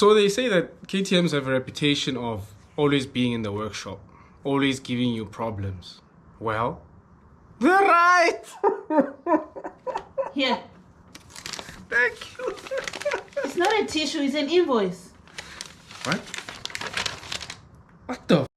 So they say that KTMs have a reputation of always being in the workshop, always giving you problems. Well, they're right! Here. Thank you. It's not a tissue, it's an invoice. What? What the?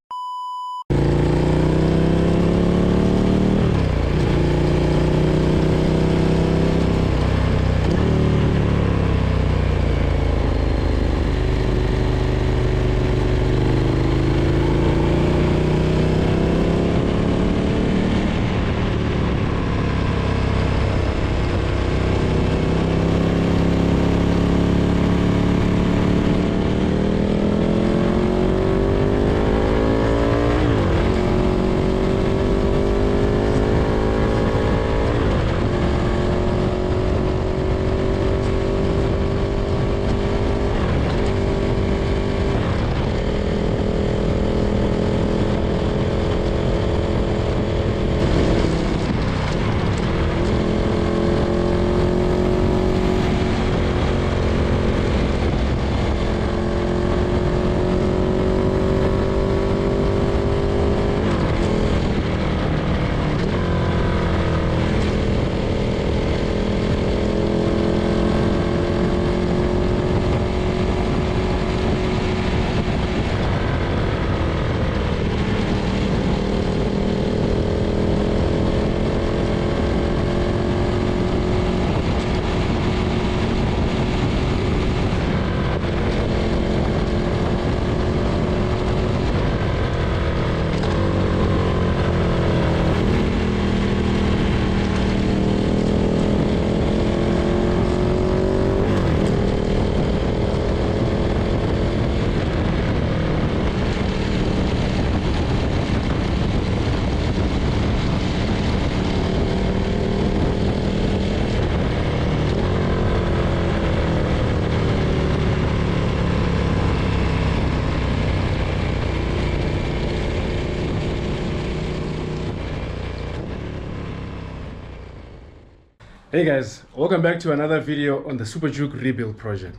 Hey guys, welcome back to another video on the Superduke rebuild project.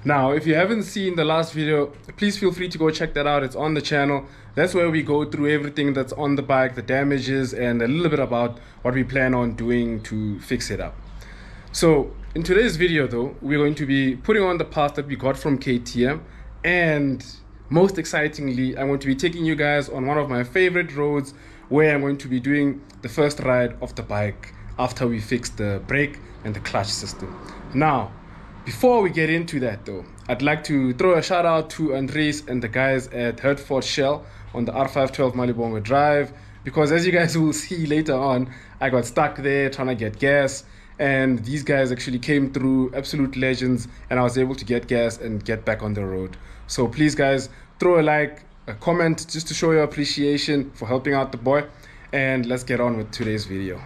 Now, if you haven't seen the last video, please feel free to go check that out. It's on the channel. That's where we go through everything that's on the bike, the damages, and a little bit about what we plan on doing to fix it up. So in today's video though, we're going to be putting on the parts that we got from KTM, and most excitingly, I'm going to be taking you guys on one of my favorite roads where I'm going to be doing the first ride of the bike after we fix the brake and the clutch system. Now, before we get into that though, I'd like to throw a shout out to Andres and the guys at Hertford Shell on the R512 Malibongo Drive, because as you guys will see later on, I got stuck there trying to get gas, and these guys actually came through, absolute legends, and I was able to get gas and get back on the road. So please guys, throw a like, a comment, just to show your appreciation for helping out the boy, and let's get on with today's video.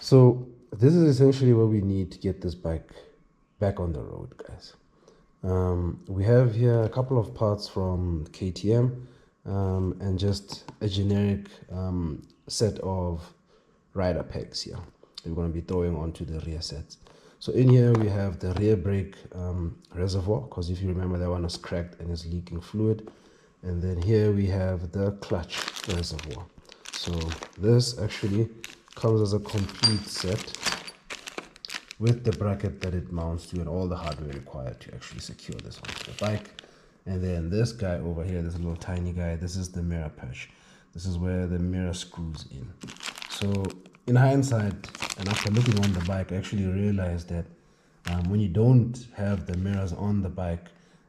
So this is essentially what we need to get this bike back on the road, guys. We have here a couple of parts from KTM and just a generic set of rider pegs here that we're going to be throwing onto the rear sets. So in here we have the rear brake reservoir, because if you remember, that one was cracked and is leaking fluid. And then here we have the clutch reservoir. So this actually comes as a complete set with the bracket that it mounts to and all the hardware required to actually secure this onto the bike. And then this guy over here, this little tiny guy, this is the mirror perch. This is where the mirror screws in. So in hindsight, and after looking on the bike, I actually realized that when you don't have the mirrors on the bike,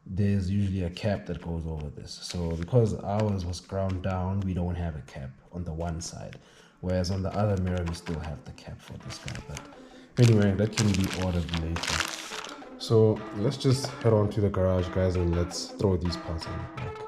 there's usually a cap that goes over this. So because ours was ground down, we don't have a cap on the one side, whereas on the other mirror we still have the cap for this guy. But anyway, that can be ordered later. So let's just head on to the garage, guys, and let's throw these parts on the bike.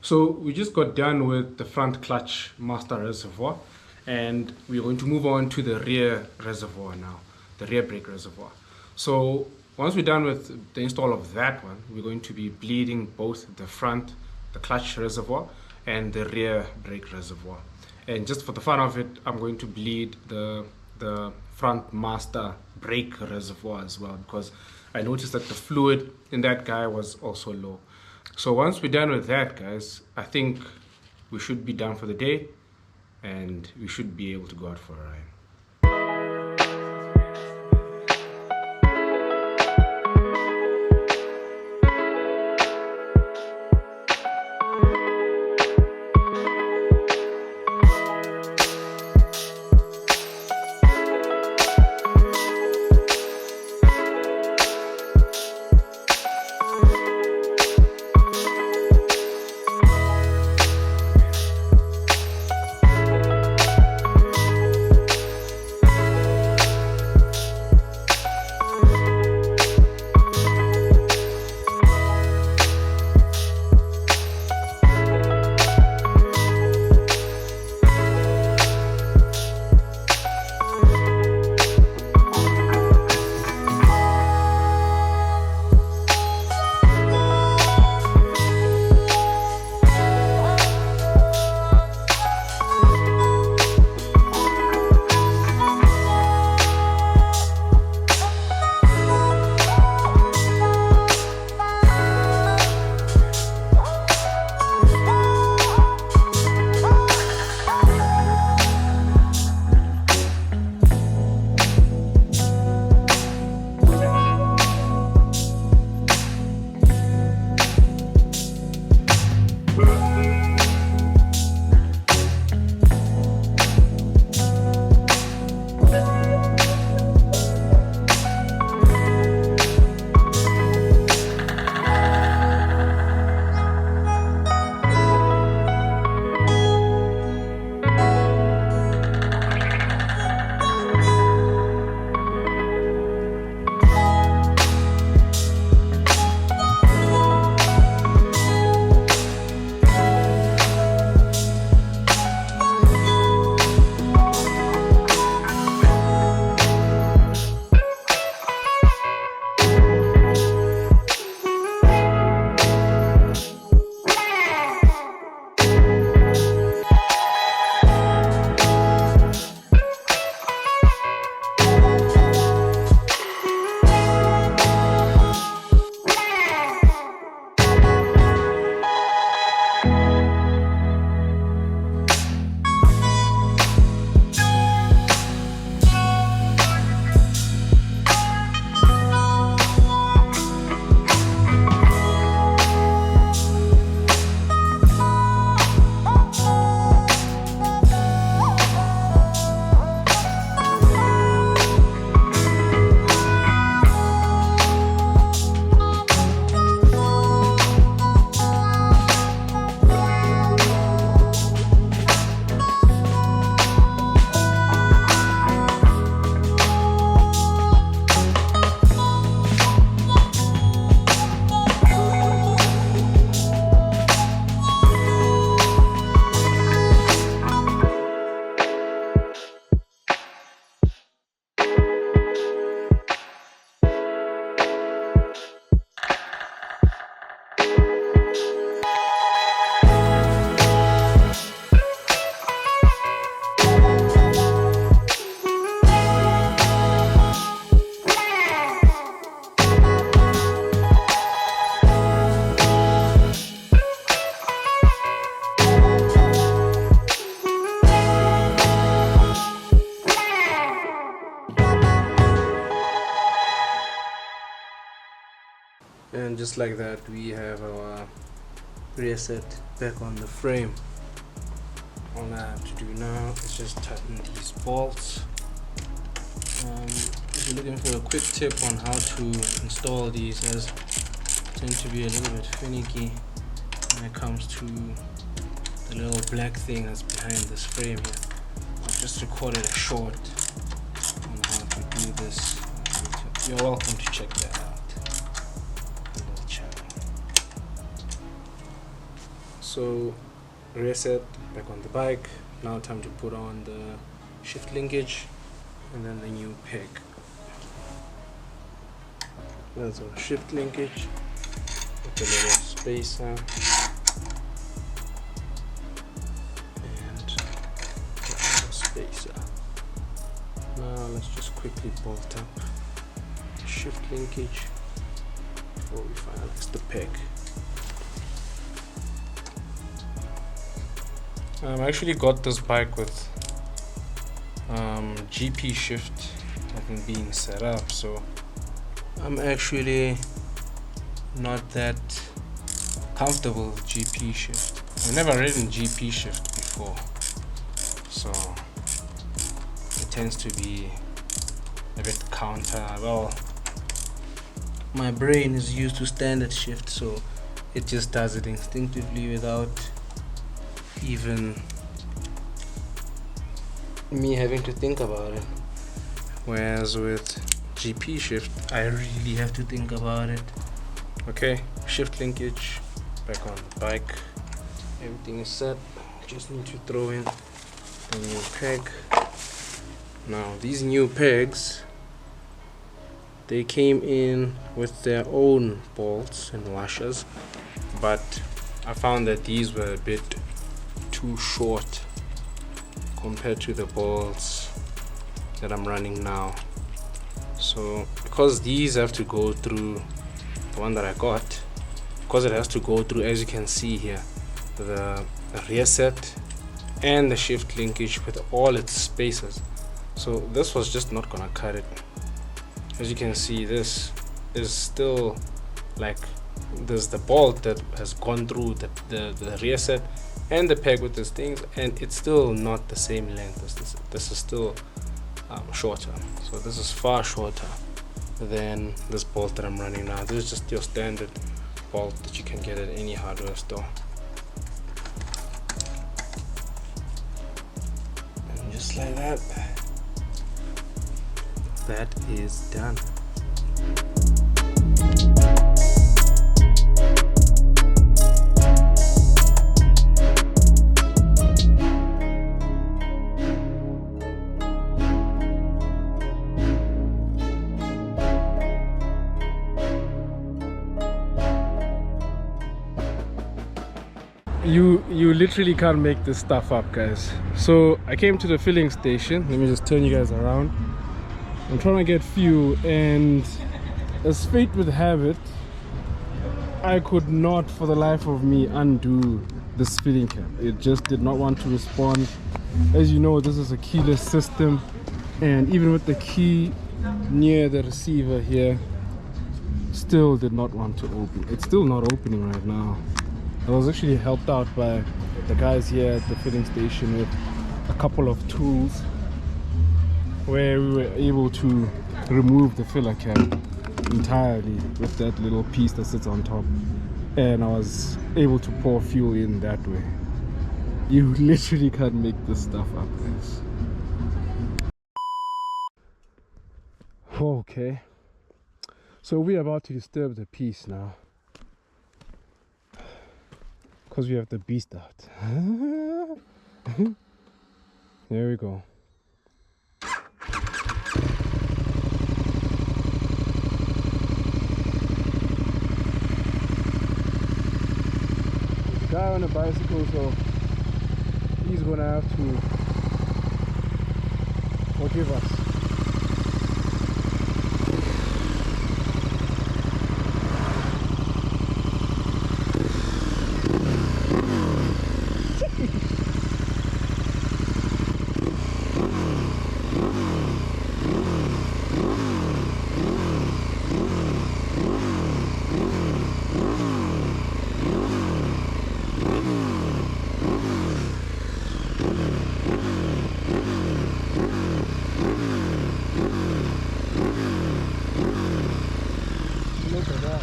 So we just got done with the front clutch master reservoir, and we're going to move on to the rear reservoir now, the rear brake reservoir. So once we're done with the install of that one, we're going to be bleeding both the front, the clutch reservoir, and the rear brake reservoir. And just for the fun of it, I'm going to bleed the front master brake reservoir as well, because I noticed that the fluid in that guy was also low. So once we're done with that, guys, I think we should be done for the day, and we should be able to go out for a ride. And just like that, we have our rear set back on the frame. All I have to do now is just tighten these bolts. If you're looking for a quick tip on how to install these, as tend to be a little bit finicky when it comes to the little black thing that's behind this frame here. I've just recorded a short on how to do this. You're welcome to check that out on the channel. So reset, back on the bike. Now time to put on the shift linkage and then the new peg. There's our shift linkage with the little spacer and the other spacer. Now let's just quickly bolt up the shift linkage before we finalize the peg. I actually got this bike with GP shift having been set up, so I'm actually not that comfortable with GP shift. I've never ridden GP shift before, so it tends to be a bit counter. Well, my brain is used to standard shift, so it just does it instinctively without even me having to think about it. Whereas with GP shift, I really have to think about it. Okay, shift linkage back on the bike. Everything is set. Just need to throw in the new peg. Now these new pegs, they came in with their own bolts and washers, but I found that these were a bit too short compared to the bolts that I'm running now. So because these have to go through, the one that I got, because it has to go through, as you can see here, the rear set and the shift linkage with all its spacers. So this was just not gonna cut it. As you can see, this is still like, there's the bolt that has gone through the rear set and the peg with these things, and it's still not the same length as this. This is still shorter. So this is far shorter than this bolt that I'm running now. This is just your standard bolt that you can get at any hardware store. And just like that, that is done. You literally can't make this stuff up, guys. So I came to the filling station. Let me just turn you guys around. I'm trying to get fuel, and as fate would have it, I could not for the life of me undo this filling cap. It just did not want to respond. As you know, this is a keyless system, and even with the key near the receiver here, still did not want to open. It's still not opening right now. I was actually helped out by the guys here at the filling station with a couple of tools where we were able to remove the filler cap entirely with that little piece that sits on top, and I was able to pour fuel in that way. You literally can't make this stuff up, guys. Okay, so we're about to disturb the peace now, because we have the beast out. There we go. There's a guy on a bicycle, so he's gonna have to forgive us. Look at that.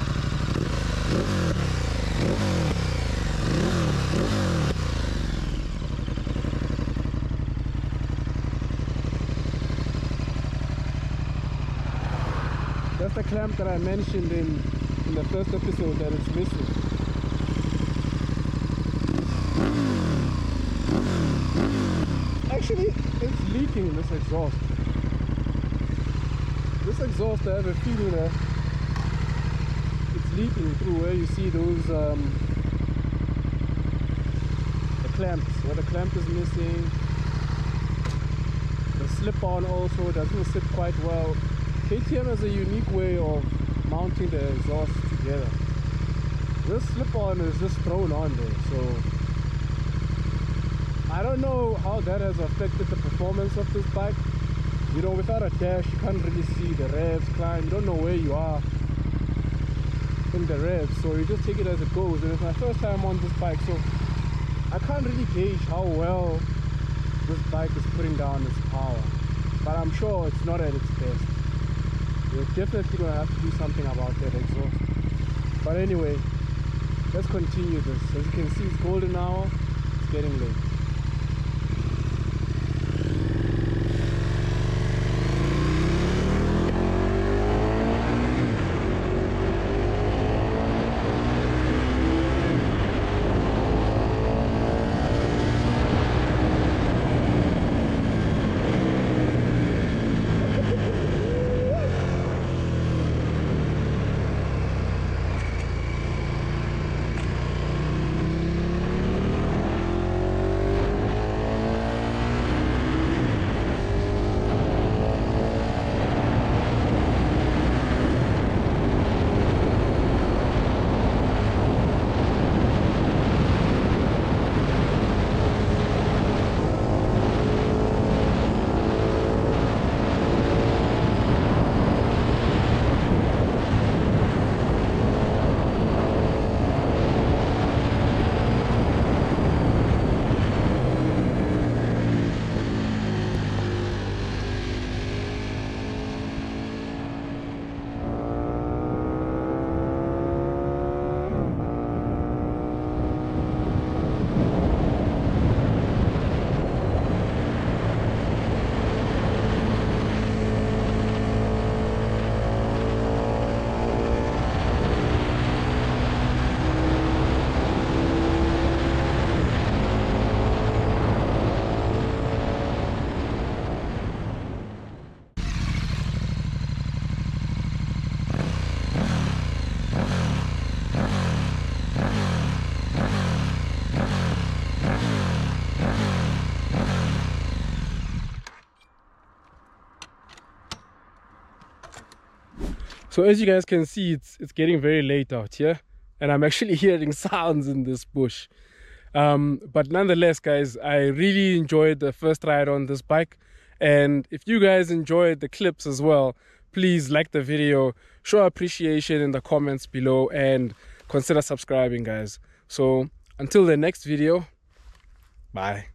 That's the clamp that I mentioned in the first episode that it's missing. Actually, it's leaking, this exhaust. This exhaust, I have a feeling that it's leaking through where you see those the clamps, where the clamp is missing. The slip-on also doesn't sit quite well. KTM has a unique way of mounting the exhaust together. This slip-on is just thrown on there, so I don't know how that has affected the performance of this bike. You know, without a dash, you can't really see the revs climb. You don't know where you are in the revs, so you just take it as it goes. And it's my first time on this bike, so I can't really gauge how well this bike is putting down its power. But I'm sure it's not at its best. We're definitely going to have to do something about that exhaust. But anyway, let's continue this. As you can see, it's golden hour. It's getting late. So as you guys can see, it's getting very late out here, and I'm actually hearing sounds in this bush. But nonetheless, guys, I really enjoyed the first ride on this bike, and if you guys enjoyed the clips as well, please like the video, show appreciation in the comments below, and consider subscribing, guys. So until the next video, bye.